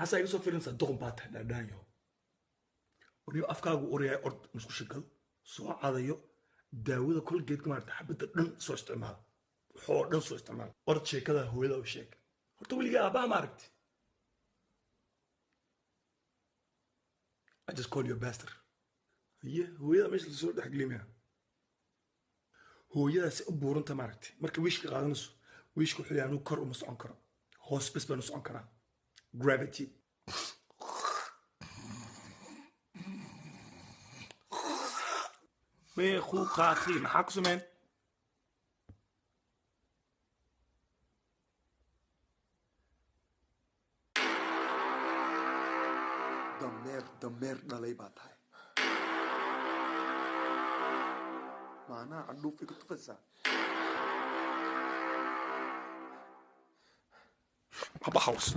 hasa iga soo firinaysaa doqon baa tahay dhaadhaanyo aniyo afkaagu oraya ord musqusha gal soo cadayo daawada kolgeedka maarata xabadda dhan soo isticmaal waxoo dhan soo isticmaal ord sheekada hooyada u sheeg horta weligaa aabbaha ma aragti I just call you a bastard haye hooyada meesha lasoo dhexgelimaya hooyadaasi u buuranta maaragti marka wiishka qaadanayso wiishka wuxuu leeyahay anuu kor uma socon karo hoos bes baan u socon karaa gravity mee goed graag maxaa ku sameyn dameer dhalay baa tahay maanaa candhuufi ku tufaysaa Papa House.